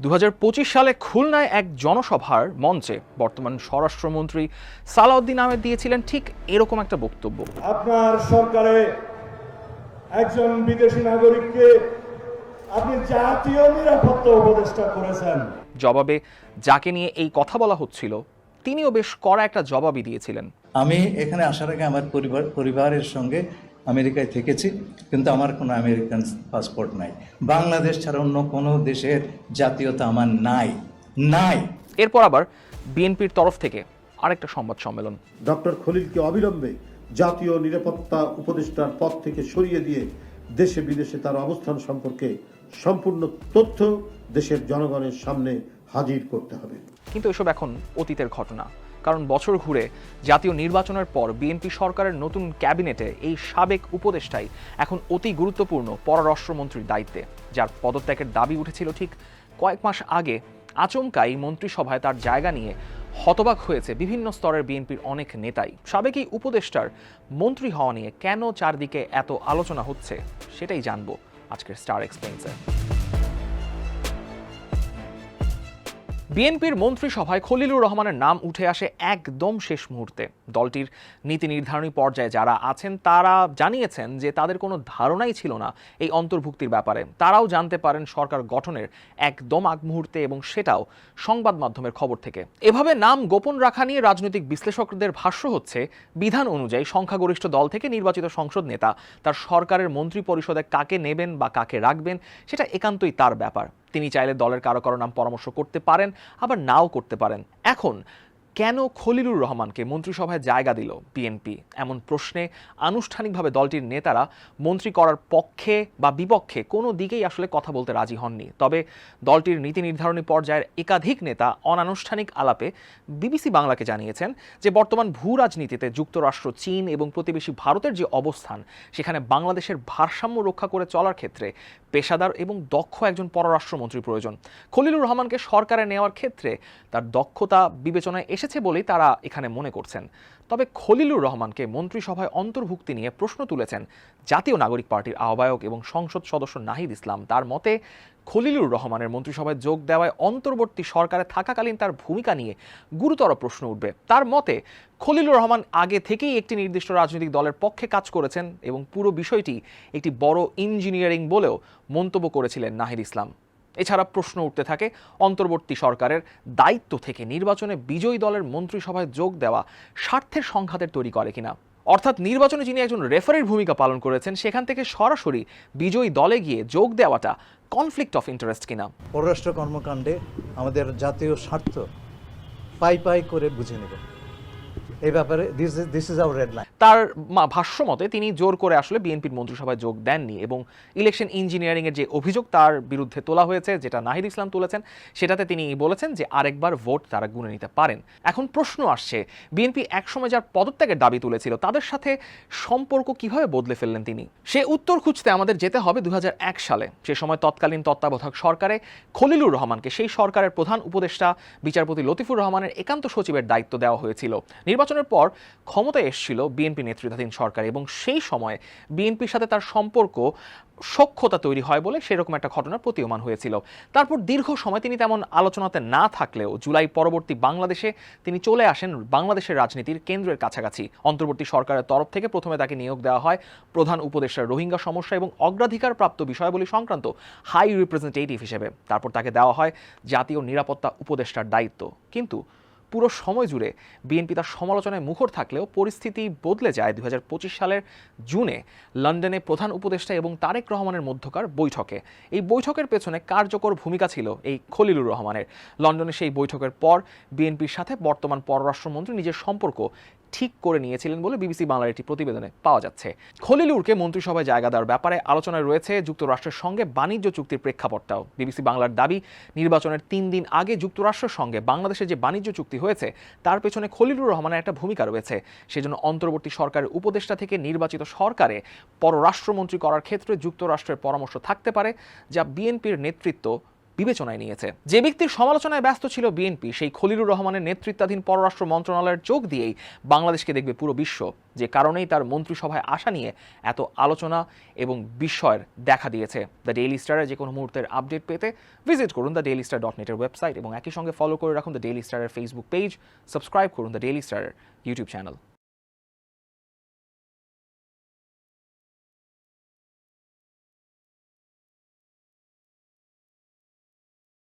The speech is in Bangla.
2025 সালে খুলনায় এক জনসভার মঞ্চে বর্তমান স্বরাষ্ট্রমন্ত্রী সালাউদ্দিন আহমেদ দিয়েছিলেন ঠিক এরকম একটা বক্তব্য। আপনার সরকারে একজন বিদেশি নাগরিককে আপনি জাতীয় নিরাপত্তা উপদেষ্টা করেছেন। জবাবে যাকে নিয়ে এই কথা বলা হচ্ছিল তিনিও বেশ কড়া একটা জবাবই দিয়েছিলেন। আমি এখানে আসার আগে আমার পরিবারের সঙ্গে আমেরিকায় থেকেছি, কিন্তু আমার কোনো আমেরিকান পাসপোর্ট নাই। বাংলাদেশ ছাড়া অন্য কোনো দেশের জাতীয়তা আমার নাই। এরপর আবার বিএনপির তরফ থেকে আরেকটা সংবাদ সম্মেলন। ডক্টর খলিলকে অবিলম্বে জাতীয় নিরাপত্তা উপদেষ্টার পদ থেকে সরিয়ে দিয়ে দেশে বিদেশে তার অবস্থান সম্পর্কে সম্পূর্ণ তথ্য দেশের জনগণের সামনে হাজির করতে হবে। কিন্তু এসব এখন অতীতের ঘটনা, কারণ বছর ঘুরে জাতীয় নির্বাচনের পর বিএনপি সরকারের নতুন ক্যাবিনেটে এই সাবেক উপদেষ্টাই এখন অতি গুরুত্বপূর্ণ পররাষ্ট্রমন্ত্রীর দায়িত্বে, যার পদত্যাগের দাবি উঠেছিল ঠিক কয়েক মাস আগে। আচমকাই মন্ত্রিসভায় তার জায়গা নিয়ে হতবাক হয়েছে বিভিন্ন স্তরের বিএনপির অনেক নেতাই। সাবেক এই উপদেষ্টার মন্ত্রী হওয়া নিয়ে কেন চারদিকে এত আলোচনা হচ্ছে সেটাই জানবো আজকের স্টার এক্সপ্লেইনসে। বিএনপির মন্ত্রিসভায় খলিলুর রহমানের নাম উঠে আসে একদম শেষ মুহূর্তে। দলটির নীতি নির্ধারণী পর্যায়ে যারা আছেন তারা জানিয়েছেন যে তাদের কোনো ধারণাই ছিল না এই অন্তর্ভুক্তির ব্যাপারে। তারাও জানতে পারেন সরকার গঠনের একদম আগ মুহূর্তে, এবং সেটাও সংবাদ মাধ্যমের খবর থেকে। এভাবে নাম গোপন রাখা নিয়ে রাজনৈতিক বিশ্লেষকদের ভাষ্য হচ্ছে, বিধান অনুযায়ী সংখ্যাগরিষ্ঠ দল থেকে নির্বাচিত সংসদ নেতা তার সরকারের মন্ত্রী পরিষদে কাকে নেবেন বা কাকে রাখবেন সেটা একান্তই তার ব্যাপার। তিনি চাইলে দলের কারো কারো নাম পরামর্শ করতে পারেন, আবার নাও করতে পারেন। এখন কেন খলিলুর রহমানকে মন্ত্রিসভায় জায়গা দিল বিএনপি, এমন প্রশ্নে আনুষ্ঠানিকভাবে দলটির নেতারা মন্ত্রী করার পক্ষে বা বিপক্ষে কোনো দিকেই আসলে কথা বলতে রাজি হননি। তবে দলটির নীতি নির্ধারণী পর্যায়ের একাধিক নেতা অনানুষ্ঠানিক আলাপে বিবিসি বাংলাকে জানিয়েছেন যে বর্তমান ভূ রাজনীতিতে যুক্তরাষ্ট্র, চীন এবং প্রতিবেশী ভারতের যে অবস্থান, সেখানে বাংলাদেশের ভারসাম্য রক্ষা করে চলার ক্ষেত্রে পেশাদার এবং দক্ষ একজন পররাষ্ট্রমন্ত্রী প্রয়োজন। খলিলুর রহমানকে সরকারে নেওয়ার ক্ষেত্রে তার দক্ষতা বিবেচনায় এসেছে বলেই তারা এখানে মনে করছেন। তবে খলিলুর রহমানকে মন্ত্রিসভায় অন্তর্ভুক্তি নিয়ে প্রশ্ন তুলেছেন জাতীয় নাগরিক পার্টির আহ্বায়ক এবং সংসদ সদস্য নাহিদ ইসলাম। তার মতে, খলিলুর রহমানের মন্ত্রিসভায় যোগ দেওয়ায় অন্তর্বর্তী সরকারে থাকাকালীন তার ভূমিকা নিয়ে গুরুতর প্রশ্ন উঠবে। তার মতে, খলিলুর রহমান আগে থেকেই একটি নির্দিষ্ট রাজনৈতিক দলের পক্ষে কাজ করেছেন এবং পুরো বিষয়টি একটি বড় ইঞ্জিনিয়ারিং বলেও মন্তব্য করেছিলেন নাহিদ ইসলাম। এছাড়া প্রশ্ন উঠতে থাকে অন্তর্বর্তী সরকারের দায়িত্ব থেকে নির্বাচনে বিজয়ী দলের মন্ত্রিসভায় যোগ দেওয়া স্বার্থের সংঘাতের তৈরি করে কিনা। অর্থাৎ নির্বাচনে যিনি একজন রেফারির ভূমিকা পালন করেছেন সেখান থেকে সরাসরি বিজয়ী দলে গিয়ে যোগ দেওয়াটা কনফ্লিক্ট অফ ইন্টারেস্ট কিনা। পররাষ্ট্র কর্মকাণ্ডে আমাদের জাতীয় স্বার্থ পাই পাই করে বুঝে নেব, এই ব্যাপারে this is our red line. তার ভাষ্য মতে তিনি জোর করে আসলে বিএনপির মন্ত্রিসভায় যোগ দেননি, এবং ইলেকশন ইঞ্জিনিয়ারিং এর যে অভিযোগ তার বিরুদ্ধে তোলা হয়েছে, যেটা নাহিদ ইসলাম তুলেছেন, সেটাতে তিনি বলেছেন যে আরেকবার ভোট তারা গুনে নিতে পারেন। এখন প্রশ্ন আসছে, বিএনপি একসময় যার পদত্যাগের দাবি তুলেছিল তাদের সাথে সম্পর্ক কিভাবে বদলে ফেললেন তিনি? সে উত্তর খুঁজতে আমাদের যেতে হবে 2001 সালে। সে সময় তৎকালীন তত্ত্বাবধায়ক সরকারে খলিলুর রহমানকে সেই সরকারের প্রধান উপদেষ্টা বিচারপতি লতিফুর রহমানের একান্ত সচিবের দায়িত্ব দেওয়া হয়েছিল। নির্বাচনের পর ক্ষমতায় এসেছিল বিএনপি নেতৃত্বাধীন সরকার, এবং সেই সময় বিএনপির সাথে তার সম্পর্ক সখ্যতা তৈরি হয় বলে সেরকম একটা ঘটনা প্রতীয়মান হয়েছিল। তারপর দীর্ঘ সময় তিনি তেমন আলোচনাতে না থাকলেও জুলাই পরবর্তী বাংলাদেশে তিনি চলে আসেন বাংলাদেশের রাজনীতির কেন্দ্রের কাছাকাছি। অন্তর্বর্তী সরকারের তরফ থেকে প্রথমে তাকে নিয়োগ দেওয়া হয় প্রধান উপদেষ্টার রোহিঙ্গা সমস্যা এবং অগ্রাধিকারপ্রাপ্ত বিষয়াবলী সংক্রান্ত হাই রিপ্রেজেন্টেটিভ হিসেবে। তারপর তাকে দেওয়া হয় জাতীয় নিরাপত্তা উপদেষ্টার দায়িত্ব। কিন্তু পুরো সময় জুড়ে বিএনপি তার সমালোচনায় মুখর থাকলেও পরিস্থিতি বদলে যায় 2025 সালের জুনে লন্ডনে প্রধান উপদেষ্টা এবং তারেক রহমানের মধ্যকার বৈঠকে। এই বৈঠকের পেছনে কার্যকর ভূমিকা ছিল এই খলিলুর রহমানের। লন্ডনে সেই বৈঠকের পর বিএনপির সাথে বর্তমান পররাষ্ট্রমন্ত্রী নিজের সম্পর্ক ঠিক করে নিয়েছিলেন বলে বিবিসি বাংলার একটি প্রতিবেদনে পাওয়া যাচ্ছে। খলিলুরকে মন্ত্রিসভায় জায়গা দেওয়ার ব্যাপারে আলোচনায় রয়েছে যুক্তরাষ্ট্রের সঙ্গে বাণিজ্য চুক্তির প্রেক্ষাপটটাও। বিবিসি বাংলার দাবি, নির্বাচনের 3 দিন আগে যুক্তরাষ্ট্রের সঙ্গে বাংলাদেশের যে বাণিজ্য চুক্তি হয়েছে তার পেছনে খলিলুর রহমানের একটা ভূমিকা রয়েছে। সেজন্য অন্তর্বর্তী সরকারের উপদেষ্টা থেকে নির্বাচিত সরকারে পররাষ্ট্রমন্ত্রী করার ক্ষেত্রে যুক্তরাষ্ট্রের পরামর্শ থাকতে পারে, যা বিএনপির নেতৃত্ব বিবেচনায় নিয়েছে। যে ব্যক্তির সমালোচনায় ব্যস্ত ছিল বিএনপি, সেই খলিলুর রহমানের নেতৃত্বাধীন পররাষ্ট্র মন্ত্রণালয়ের চোখ দিয়েই বাংলাদেশকে দেখবে পুরো বিশ্ব, যে কারণেই তার মন্ত্রিসভায় আসা নিয়ে এত আলোচনা এবং বিস্ময়ের দেখা দিয়েছে। দ্য ডেইলি স্টারের যে কোনো মুহূর্তের আপডেট পেতে ভিজিট করুন thedailyStar.net এর ওয়েবসাইট এবং একই সঙ্গে ফলো করে রাখুন দ্য ডেইলি স্টারের ফেসবুক পেজ, সাবস্ক্রাইব করুন দ্য ডেইলি স্টারের ইউটিউব চ্যানেল।